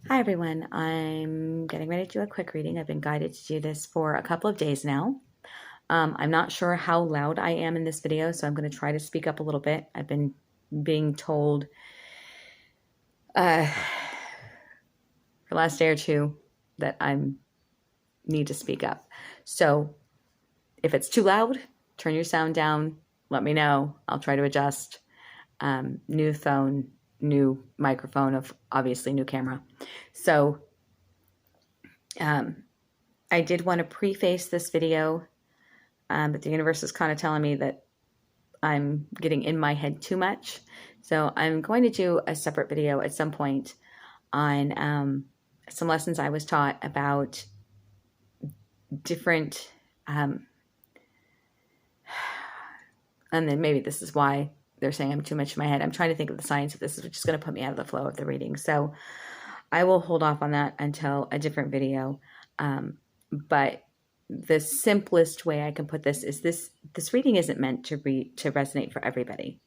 Hi everyone, I'm getting ready to do a quick reading. I've been guided to do this for a couple of days now. I'm not sure how loud I am in this video, so I'm going to try to speak up a little bit. I've been being told for the last day or two that I need to speak up. So if it's too loud, turn your sound down, let me know. I'll try to adjust. New phone, new microphone, of obviously new camera. So I did want to preface this video, but the universe is kind of telling me that I'm getting in my head too much. So I'm going to do a separate video at some point on some lessons I was taught about different, and then maybe this is why they're saying I'm too much in my head. I'm trying to think of the science of this, which is going to put me out of the flow of the reading. So I will hold off on that until a different video. But the simplest way I can put this is this reading isn't meant to resonate for everybody,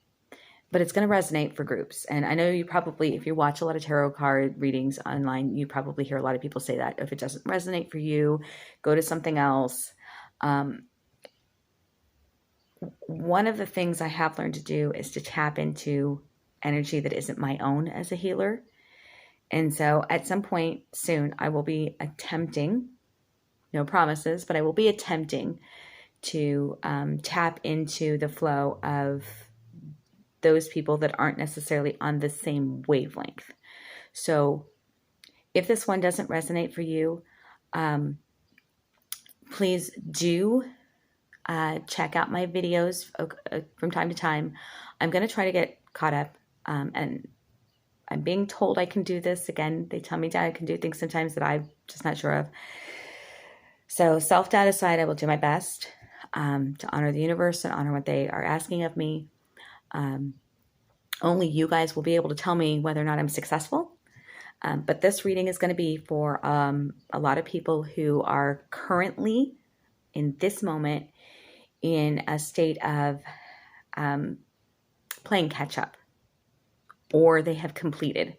but it's going to resonate for groups. And I know you probably, if you watch a lot of tarot card readings online, you probably hear a lot of people say that if it doesn't resonate for you, go to something else. One of the things I have learned to do is to tap into energy that isn't my own as a healer. And so at some point soon, I will be attempting, no promises, but I will be attempting to tap into the flow of those people that aren't necessarily on the same wavelength. So if this one doesn't resonate for you, please do check out my videos from time to time. I'm going to try to get caught up, and I'm being told I can do this. Again, they tell me that I can do things sometimes that I'm just not sure of. So self-doubt aside, I will do my best to honor the universe and honor what they are asking of me. Only you guys will be able to tell me whether or not I'm successful. But this reading is going to be for a lot of people who are currently, in this moment, in a state of playing catch up, or they have completed.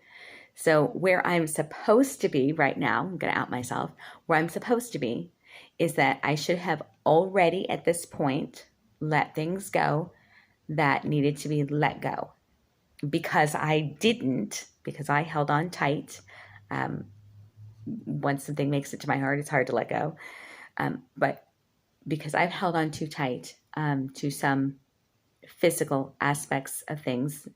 So where I'm supposed to be right now, I'm going to out myself, where I'm supposed to be is that I should have already at this point let things go that needed to be let go. Because I didn't, because I held on tight. Once something makes it to my heart, it's hard to let go. But because I've held on too tight to some physical aspects of things,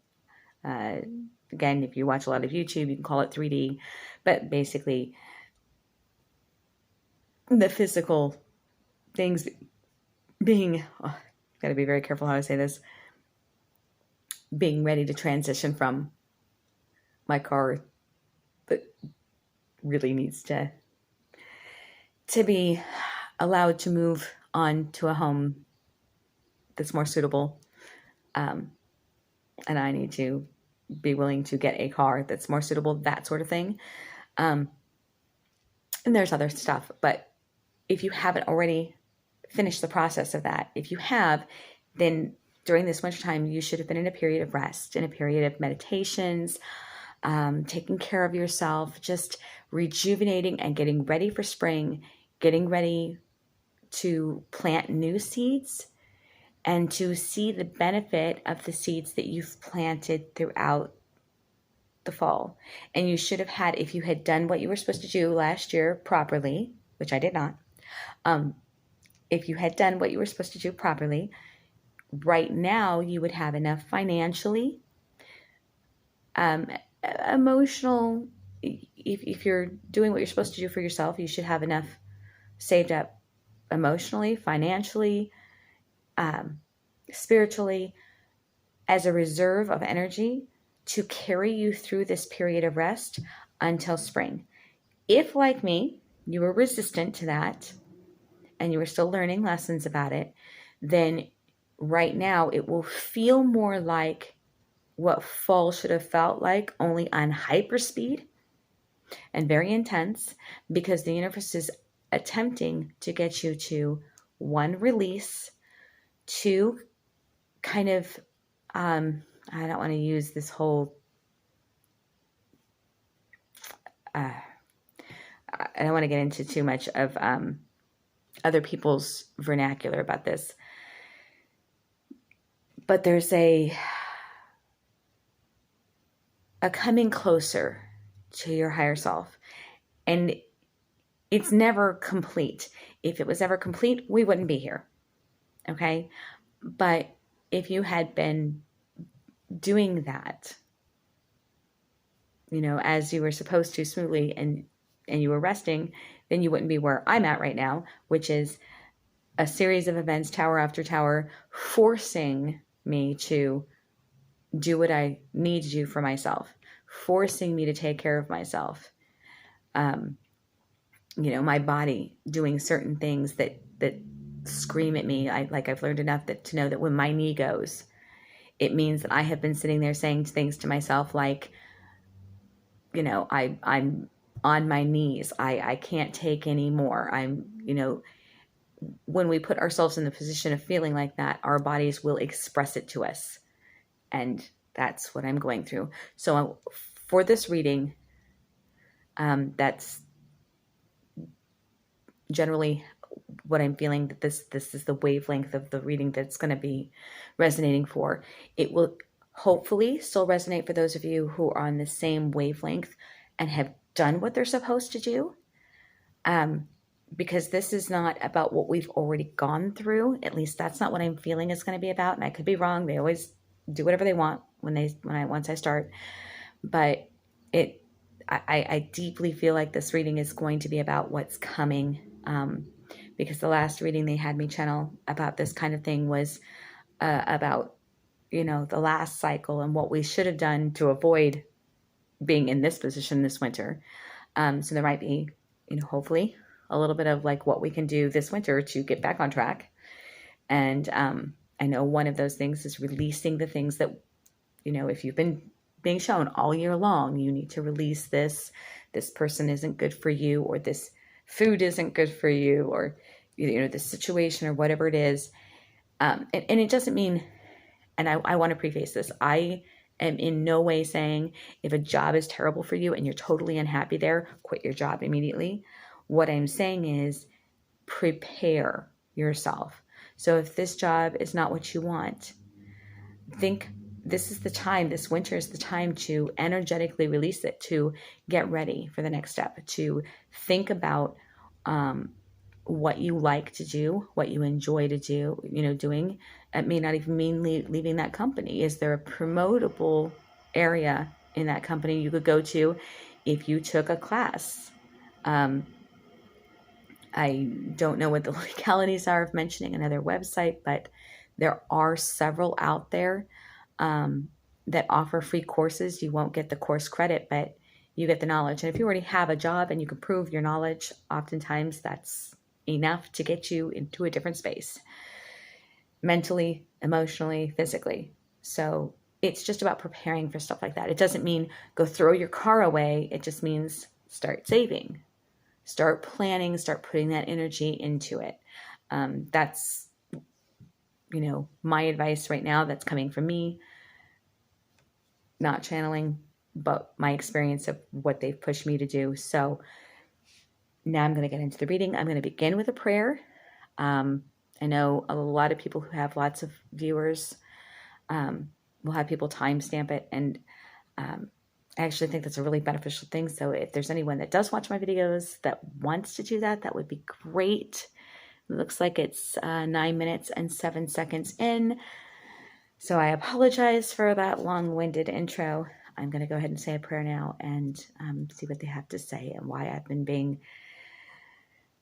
again, if you watch a lot of YouTube, you can call it 3D, but basically the physical things being, got to be very careful how I say this, being ready to transition from my car that really needs to be allowed to move on to a home that's more suitable. And I need to be willing to get a car that's more suitable, that sort of thing. And there's other stuff, but if you haven't already finished the process of that, if you have, then during this wintertime, you should have been in a period of rest, in a period of meditations, taking care of yourself, just rejuvenating and getting ready for spring, getting ready to plant new seeds and to see the benefit of the seeds that you've planted throughout the fall. And you should have had, if you had done what you were supposed to do last year properly, which I did not, if you had done what you were supposed to do properly, right now you would have enough financially, emotional. If you're doing what you're supposed to do for yourself, you should have enough saved up emotionally, financially, spiritually, as a reserve of energy to carry you through this period of rest until spring. If, like me, you were resistant to that and you were still learning lessons about it, then right now it will feel more like what fall should have felt like, only on hyperspeed and very intense, because the universe is attempting to get you to, one, release, two, kind of, I don't want to use this whole I don't want to get into too much of other people's vernacular about this, but there's a coming closer to your higher self, and it's never complete. If it was ever complete, we wouldn't be here. Okay. But if you had been doing that, as you were supposed to smoothly, and you were resting, then you wouldn't be where I'm at right now, which is a series of events, tower after tower, forcing me to do what I need to do for myself, forcing me to take care of myself. My body doing certain things that scream at me. I've learned enough to know that when my knee goes, it means that I have been sitting there saying things to myself like, I'm on my knees. I can't take any more. When we put ourselves in the position of feeling like that, our bodies will express it to us. And that's what I'm going through. So for this reading, that's generally what I'm feeling, that this is the wavelength of the reading that's going to be resonating for. It will hopefully still resonate for those of you who are on the same wavelength and have done what they're supposed to do. Because this is not about what we've already gone through. At least that's not what I'm feeling it's going to be about. And I could be wrong. They always do whatever they want once I start. But I deeply feel like this reading is going to be about what's coming. Because the last reading they had me channel about this kind of thing was about, the last cycle and what we should have done to avoid being in this position this winter. So there might be, hopefully a little bit of like what we can do this winter to get back on track. And I know one of those things is releasing the things that, if you've been being shown all year long, you need to release this person isn't good for you, or this food isn't good for you, or, this situation or whatever it is. And it doesn't mean, and I want to preface this, I am in no way saying if a job is terrible for you and you're totally unhappy there, quit your job immediately. What I'm saying is prepare yourself. So if this job is not what you want, think this is the time, this winter is the time to energetically release it, to get ready for the next step, to think about what you like to do, what you enjoy to do, doing. It may not even mean leaving that company. Is there a promotable area in that company you could go to if you took a class? I don't know what the legalities are of mentioning another website, but there are several out there that offer free courses. You won't get the course credit, but you get the knowledge. And if you already have a job and you can prove your knowledge, oftentimes that's enough to get you into a different space, mentally, emotionally, physically. So it's just about preparing for stuff like that. It doesn't mean go throw your car away. It just means start saving, start planning, start putting that energy into it. That's, my advice right now that's coming from me, not channeling, but my experience of what they've pushed me to do. So now I'm going to get into the reading. I'm going to begin with a prayer. I know a lot of people who have lots of viewers will have people timestamp it. And I actually think that's a really beneficial thing. So if there's anyone that does watch my videos that wants to do that, that would be great. It looks like it's 9 minutes and 7 seconds in. So I apologize for that long-winded intro. I'm going to go ahead and say a prayer now and see what they have to say and why I've been being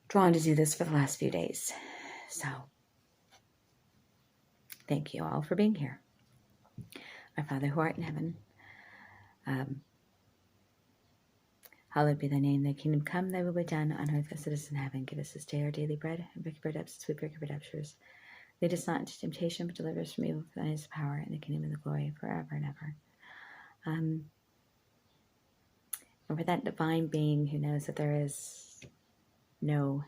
drawn to do this for the last few days. So thank you all for being here. Our Father who art in heaven, hallowed be thy name, thy kingdom come, thy will be done on earth as it is in heaven. Give us this day our daily bread, and forgive our debts as we forgive our debtors. Lead us not into temptation, but deliver us from evil. For thine is the power, and the kingdom, and the glory, forever and ever. And for that divine being who knows that there is no,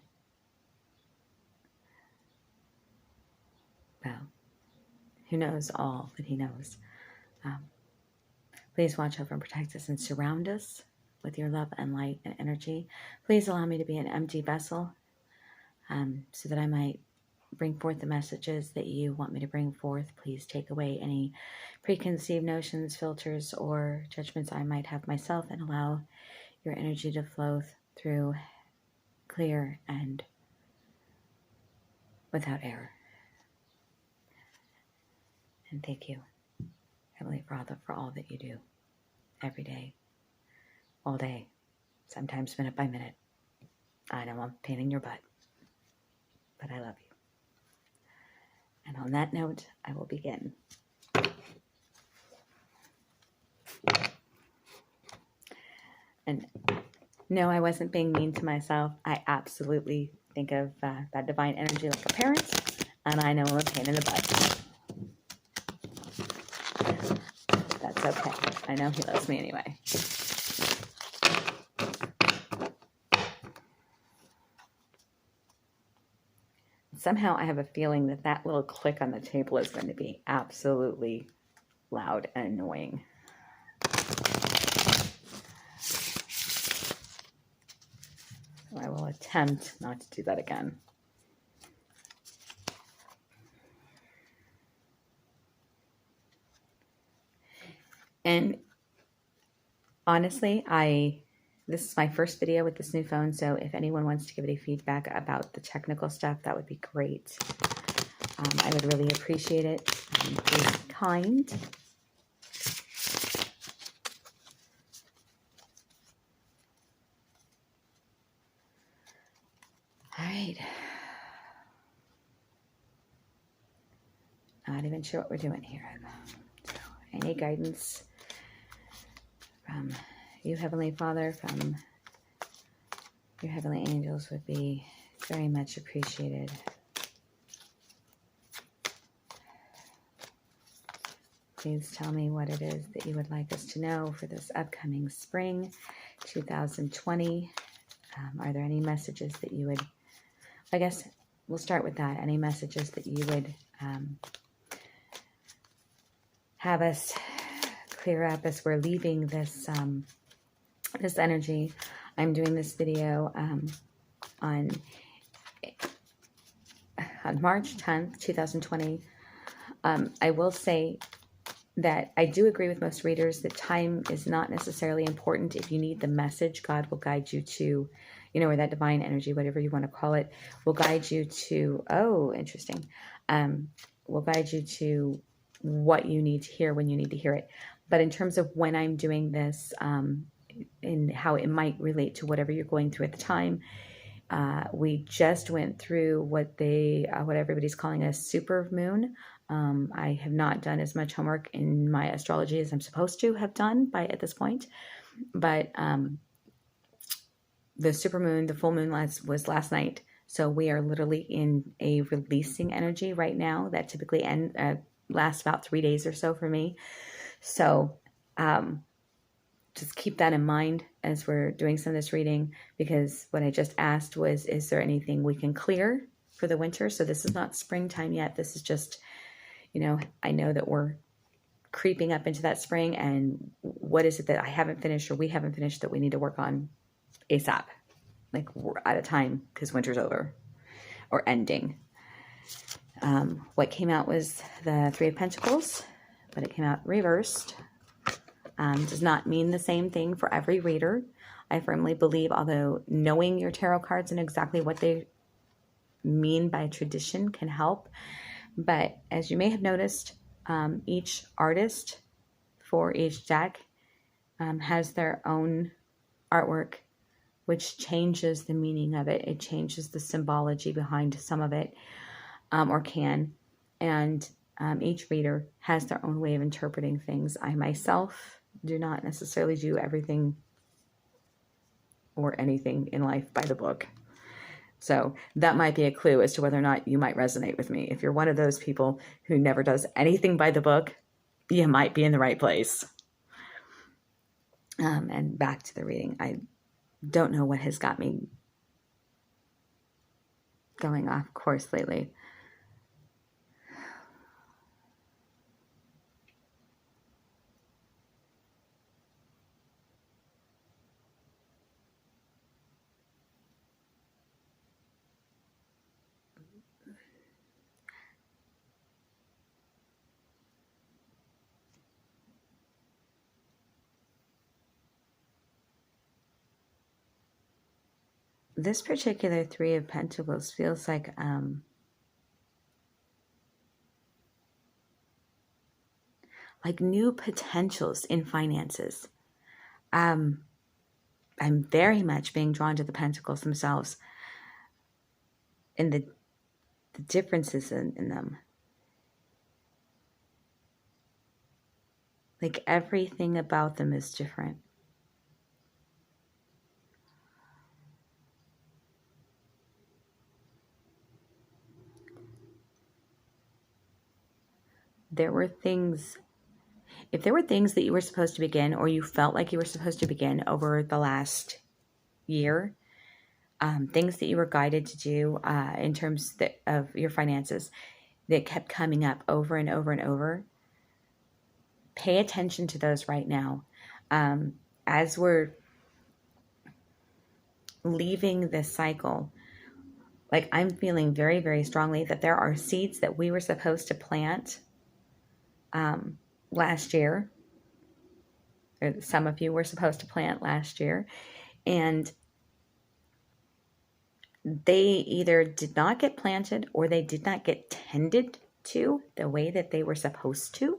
who knows all that he knows. Please watch over and protect us and surround us with your love and light and energy. Please allow me to be an empty vessel, so that I might bring forth the messages that you want me to bring forth. Please take away any preconceived notions, filters, or judgments I might have myself, and allow your energy to flow through clear and without error. And thank you, Heavenly Father, for all that you do every day, all day, sometimes minute by minute. I know I'm a pain in your butt, but I love you. And on that note, I will begin. And no, I wasn't being mean to myself. I absolutely think of that divine energy like a parent, and I know I'm a pain in the butt. That's okay. I know he loves me anyway. Somehow I have a feeling that that little click on the table is going to be absolutely loud and annoying. So I will attempt not to do that again. And honestly, this is my first video with this new phone, so if anyone wants to give any feedback about the technical stuff, that would be great. I would really appreciate it. Please be kind. All right. Not even sure what we're doing here. So, any guidance from you, Heavenly Father, from your heavenly angels would be very much appreciated. Please tell me what it is that you would like us to know for this upcoming spring 2020. Are there any messages that you would, I guess we'll start with that, any messages that you would have us clear up as we're leaving this this energy. I'm doing this video on March 10th, 2020. I will say that I do agree with most readers that time is not necessarily important. If you need the message, God will guide you to, or that divine energy, whatever you want to call it, will guide you to, interesting, will guide you to what you need to hear when you need to hear it. But in terms of when I'm doing this, and how it might relate to whatever you're going through at the time, we just went through what everybody's calling a super moon. I have not done as much homework in my astrology as I'm supposed to have done at this point, but the super moon, the full moon was last night. So we are literally in a releasing energy right now that typically lasts about 3 days or so for me. So just keep that in mind as we're doing some of this reading, because what I just asked was, is there anything we can clear for the winter? So this is not springtime yet. This is just, I know that we're creeping up into that spring, and what is it that I haven't finished or we haven't finished that we need to work on ASAP? Like, we're out of time because winter's over or ending. What came out was the Three of Pentacles, but it came out reversed. Does not mean the same thing for every reader. I firmly believe, although knowing your tarot cards and exactly what they mean by tradition can help. But as you may have noticed, each artist for each deck has their own artwork, which changes the meaning of it. It changes the symbology behind some of it, or can. And each reader has their own way of interpreting things. I myself do not necessarily do everything or anything in life by the book. So that might be a clue as to whether or not you might resonate with me. If you're one of those people who never does anything by the book, you might be in the right place. And back to the reading. I don't know what has got me going off course lately. this particular Three of Pentacles feels like new potentials in finances. I'm very much being drawn to the Pentacles themselves and the differences in them. Like everything about them is different. There were things, if there were things that you were supposed to begin or you felt like you were supposed to begin over the last year, things that you were guided to do in terms of your finances that kept coming up over and over and over, pay attention to those right now. As we're leaving this cycle, like I'm feeling very, very strongly that there are seeds that we were supposed to plant last year, or some of you were supposed to plant last year, and they either did not get planted or they did not get tended to the way that they were supposed to.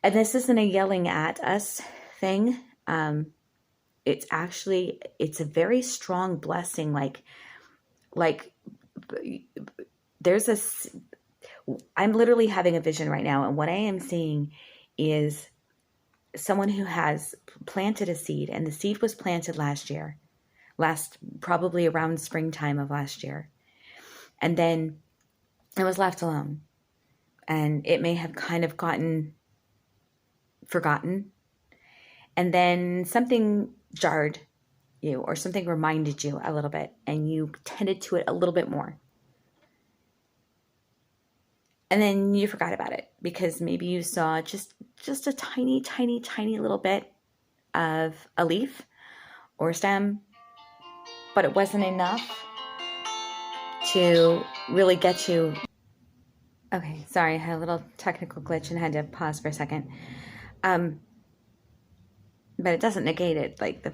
And this isn't a yelling at us thing. It's a very strong blessing. Like I'm literally having a vision right now. And what I am seeing is someone who has planted a seed, and the seed was planted probably around springtime of last year. And then it was left alone. And it may have kind of gotten forgotten. And then something jarred you or something reminded you a little bit and you tended to it a little bit more. And then you forgot about it because maybe you saw just a tiny, tiny, tiny little bit of a leaf or a stem, but it wasn't enough to really get you. Okay, sorry, I had a little technical glitch and had to pause for a second. But it doesn't negate it. Like the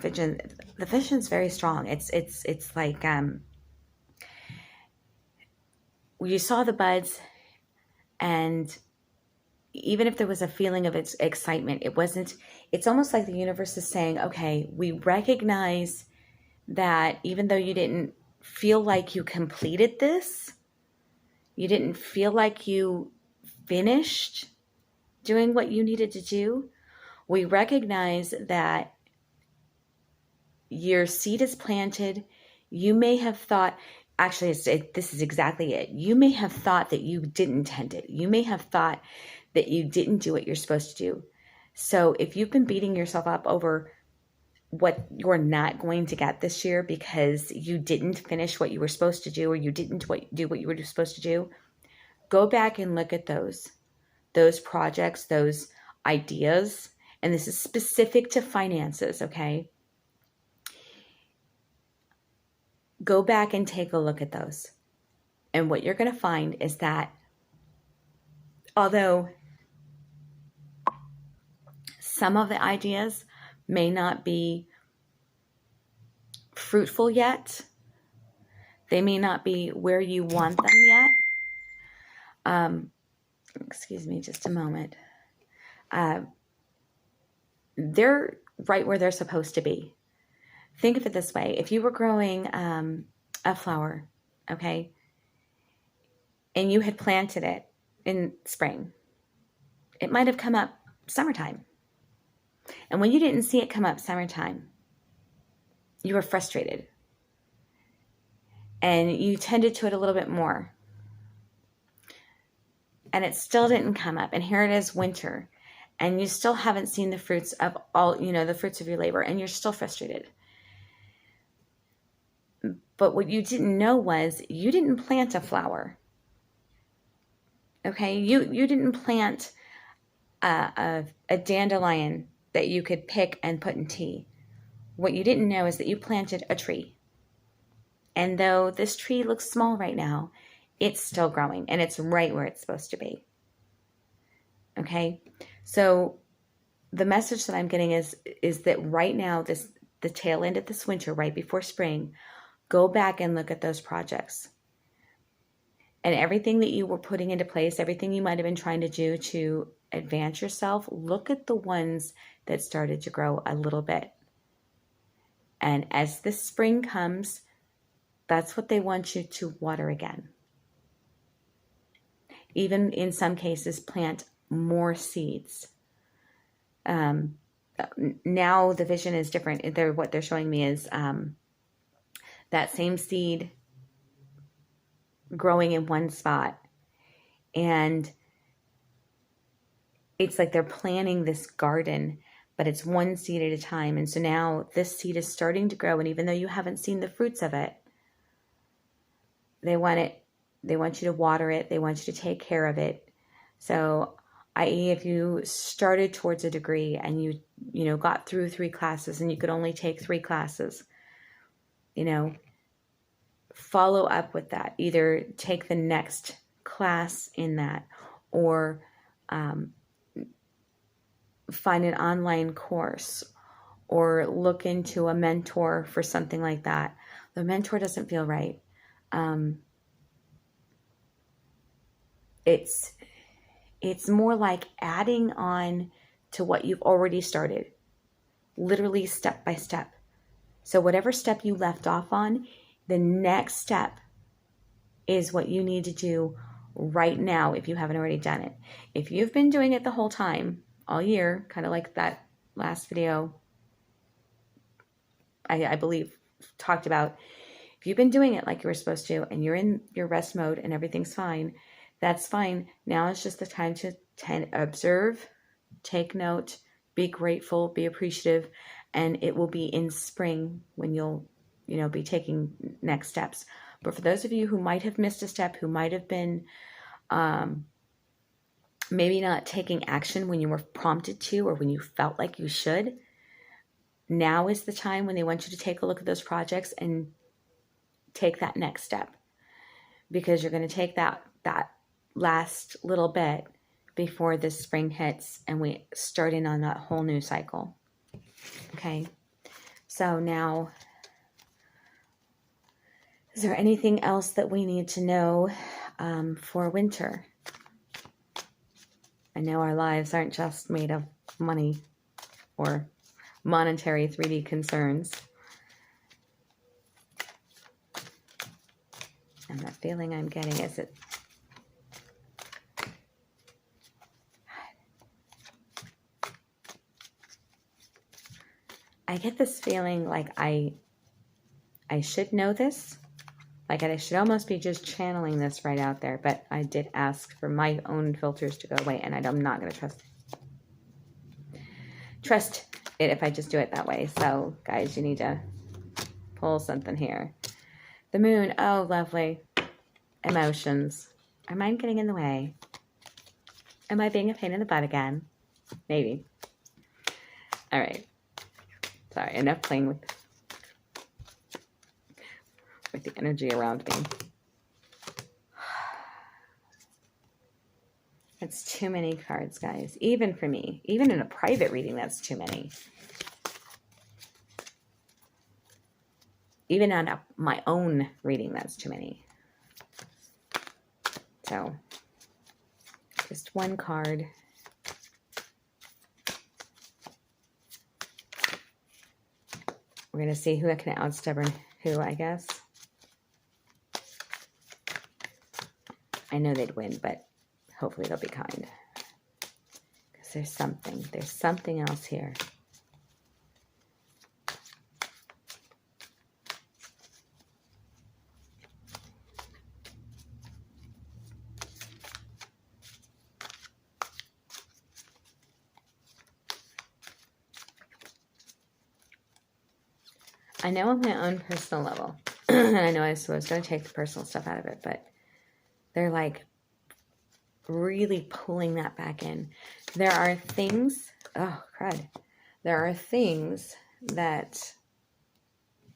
vision's very strong. It's like you saw the buds, and even if there was a feeling of its excitement, it's almost like the universe is saying, okay, we recognize that even though you didn't feel like you completed this, you didn't feel like you finished doing what you needed to do, we recognize that your seed is planted. You may have thought, actually, this is exactly it. You may have thought that you didn't tend it. You may have thought that you didn't do what you're supposed to do. So if you've been beating yourself up over what you're not going to get this year because you didn't finish what you were supposed to do or you didn't do what you were supposed to do, go back and look at those projects, those ideas. And this is specific to finances, okay? Go back and take a look at those. And what you're going to find is that although some of the ideas may not be fruitful yet, they may not be where you want them yet. Excuse me just a moment. They're right where they're supposed to be. Think of it this way. If you were growing a flower, okay, and you had planted it in spring, it might have come up summertime. And when you didn't see it come up summertime, you were frustrated. And you tended to it a little bit more. And it still didn't come up. And here it is winter. And you still haven't seen the fruits of the fruits of your labor. And you're still frustrated. But what you didn't know was you didn't plant a flower. Okay? You didn't plant a dandelion that you could pick and put in tea. What you didn't know is that you planted a tree. And though this tree looks small right now, it's still growing and it's right where it's supposed to be. Okay? So the message that I'm getting is that right now the tail end of this winter, right before spring, go back and look at those projects. And everything that you were putting into place, everything you might have been trying to do to advance yourself, look at the ones that started to grow a little bit. And as the spring comes, that's what they want you to water again. Even in some cases, plant more seeds. Now the vision is different. What they're showing me is that same seed growing in one spot. And it's like they're planting this garden, but it's one seed at a time. And so now this seed is starting to grow. And even though you haven't seen the fruits of it, they want you to water it. They want you to take care of it. So, i.e., if you started towards a degree and you got through 3 classes and you could only take 3 classes, follow up with that. Either take the next class in that, or find an online course, or look into a mentor for something like that. The mentor doesn't feel right. It's more like adding on to what you've already started, literally step by step. So whatever step you left off on, the next step is what you need to do right now if you haven't already done it. If you've been doing it the whole time, all year, kind of like that last video I believe talked about, if you've been doing it like you were supposed to and you're in your rest mode and everything's fine, that's fine. Now it's just the time to observe, take note, be grateful, be appreciative, and it will be in spring when you'll be taking next steps. But for those of you who might have missed a step, who might have been maybe not taking action when you were prompted to or when you felt like you should, now is the time when they want you to take a look at those projects and take that next step, because you're going to take that last little bit before this spring hits and we start in on that whole new cycle. Okay, so now, is there anything else that we need to know for winter? I know our lives aren't just made of money or monetary 3D concerns. And that feeling I'm getting is it. I get this feeling like I should know this. Like I should almost be just channeling this right out there. But I did ask for my own filters to go away. And I'm not going to trust it if I just do it that way. So, guys, you need to pull something here. The moon. Oh, lovely. Emotions. Are mine getting in the way? Am I being a pain in the butt again? Maybe. All right. Sorry, enough playing with the energy around me. That's too many cards, guys. Even for me. Even in a private reading, that's too many. Even on my own reading, that's too many. So, just one card. We're going to see who can outstubborn who, I guess. I know they'd win, but hopefully they'll be kind. Because there's something else here. I know on my own personal level, and I know I was going to take the personal stuff out of it, but they're like really pulling that back in. There are things, oh crud, there are things that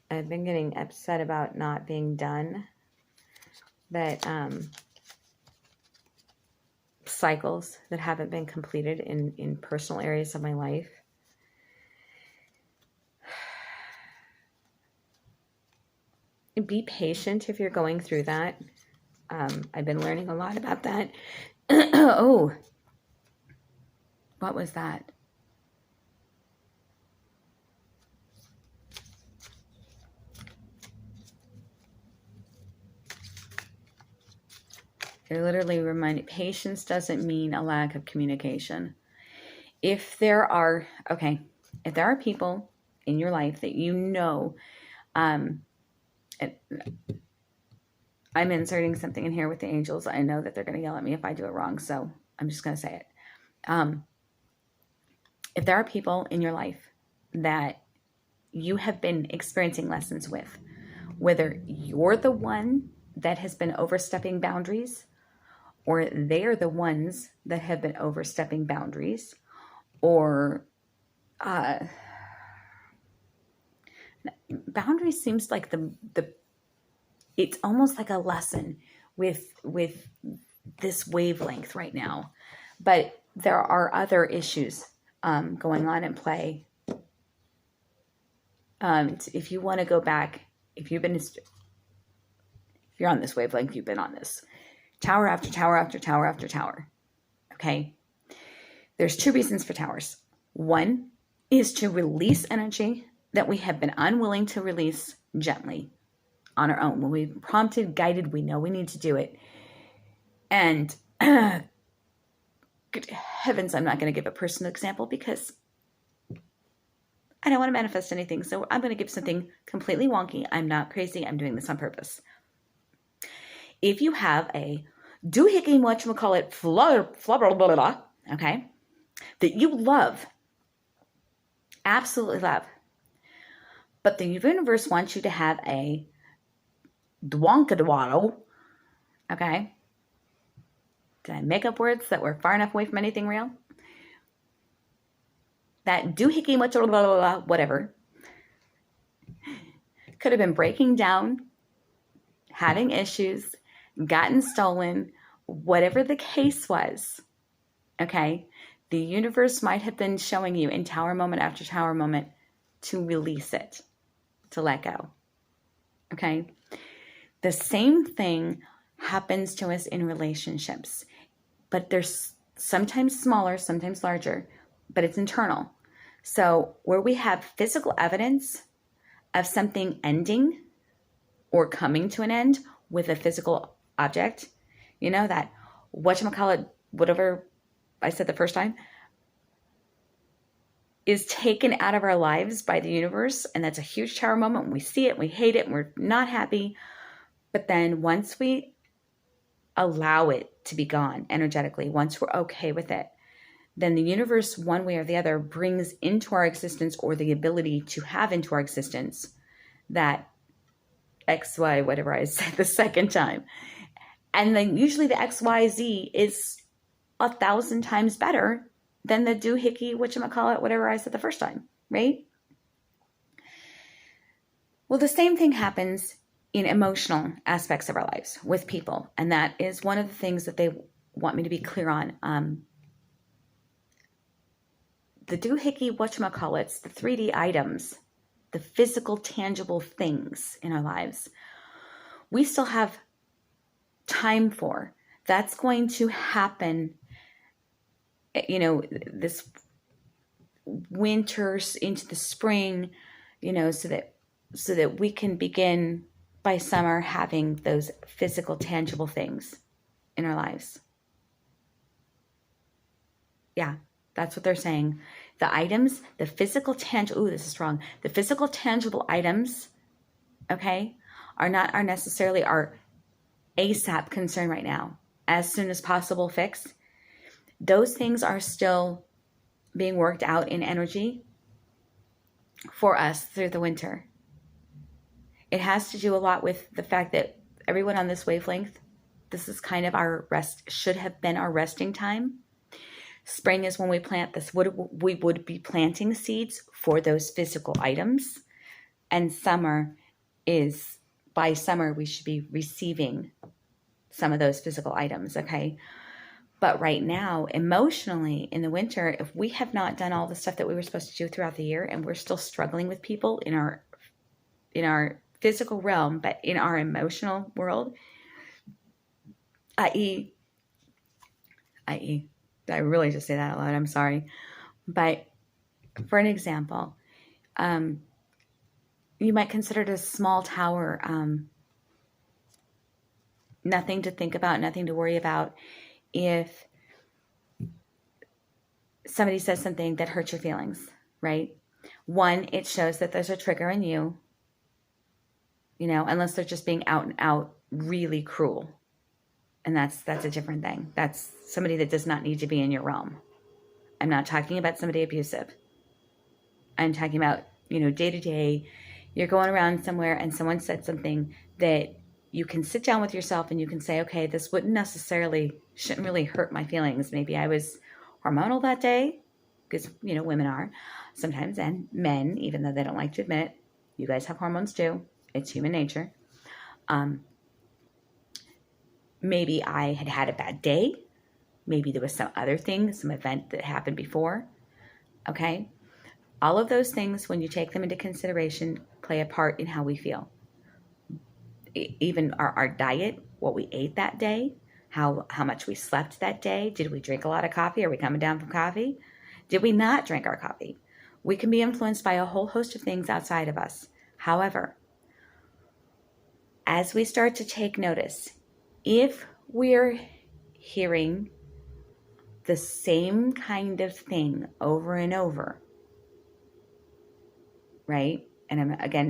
I've been getting upset about not being done, that cycles that haven't been completed in personal areas of my life. be patient if you're going through that. I've been learning a lot about that. Oh, what was that? They literally remind patience doesn't mean a lack of communication. If there are people in your life that you know, I'm inserting something in here with the angels. I know that they're going to yell at me if I do it wrong, so I'm just going to say it. If there are people in your life that you have been experiencing lessons with, whether you're the one that has been overstepping boundaries, or they're the ones that have been overstepping boundaries, or boundaries seems like the it's almost like a lesson with this wavelength right now, but there are other issues going on in play. If you want to go back, if you're on this wavelength, you've been on this tower after tower after tower after tower. Okay, there's two reasons for towers. One is to release energy that we have been unwilling to release gently on our own. When we're prompted, guided, we know we need to do it. And good heavens, I'm not going to give a personal example because I don't want to manifest anything. So I'm going to give something completely wonky. I'm not crazy. I'm doing this on purpose. If you have a doohickey, whatchamacallit, okay, that you love, absolutely love, but the universe wants you to have a dwonkadwaddle, okay? Did I make up words that were far enough away from anything real? That doohickey, whatever, could have been breaking down, having issues, gotten stolen, whatever the case was, okay? The universe might have been showing you in tower moment after tower moment to release it, to let go, okay? The same thing happens to us in relationships, but there's sometimes smaller, sometimes larger, but it's internal. So where we have physical evidence of something ending or coming to an end with a physical object, you know, that whatchamacallit, whatever I said the first time, is taken out of our lives by the universe. And that's a huge tower moment. When we see it, we hate it, and we're not happy. But then once we allow it to be gone energetically, once we're okay with it, then the universe, one way or the other, brings into our existence, or the ability to have into our existence, that XY, whatever I said the second time. And then usually the XYZ is 1,000 times better than the doohickey, whatchamacallit, whatever I said the first time, right? Well, the same thing happens in emotional aspects of our lives with people. And that is one of the things that they want me to be clear on. The doohickey, whatchamacallits, the 3D items, the physical, tangible things in our lives, we still have time for. That's going to happen, you know, this winter into the spring, you know, so that we can begin by summer having those physical, tangible things in our lives. Yeah, that's what they're saying. The items, the physical, tangible, this is strong. The physical, tangible items, okay, are necessarily our ASAP concern right now. As soon as possible fix. Those things are still being worked out in energy for us through the winter. It has to do a lot with the fact that everyone on this wavelength, this is kind of our rest, should have been our resting time. Spring is when we plant this. We would be planting seeds for those physical items. And summer is, by summer, we should be receiving some of those physical items, okay? But right now, emotionally, in the winter, if we have not done all the stuff that we were supposed to do throughout the year, and we're still struggling with people in our physical realm, but in our emotional world, i.e., i.e., did I really just say that out loud? I'm sorry. But for an example, you might consider it a small tower, nothing to think about, nothing to worry about. If somebody says something that hurts your feelings, right? One, it shows that there's a trigger in you, unless they're just being out and out really cruel. And that's a different thing. That's somebody that does not need to be in your realm. I'm not talking about somebody abusive. I'm talking about, day to day, you're going around somewhere and someone said something that you can sit down with yourself and you can say, okay, this shouldn't really hurt my feelings. Maybe I was hormonal that day, because, women are sometimes, and men, even though they don't like to admit it, you guys have hormones too. It's human nature. Maybe I had a bad day. Maybe there was some other thing, some event that happened before. Okay. All of those things, when you take them into consideration, play a part in how we feel. Even our diet, what we ate that day, how much we slept that day. Did we drink a lot of coffee? Are we coming down from coffee? Did we not drink our coffee? We can be influenced by a whole host of things outside of us. However, as we start to take notice, if we're hearing the same kind of thing over and over, right? And I'm, again,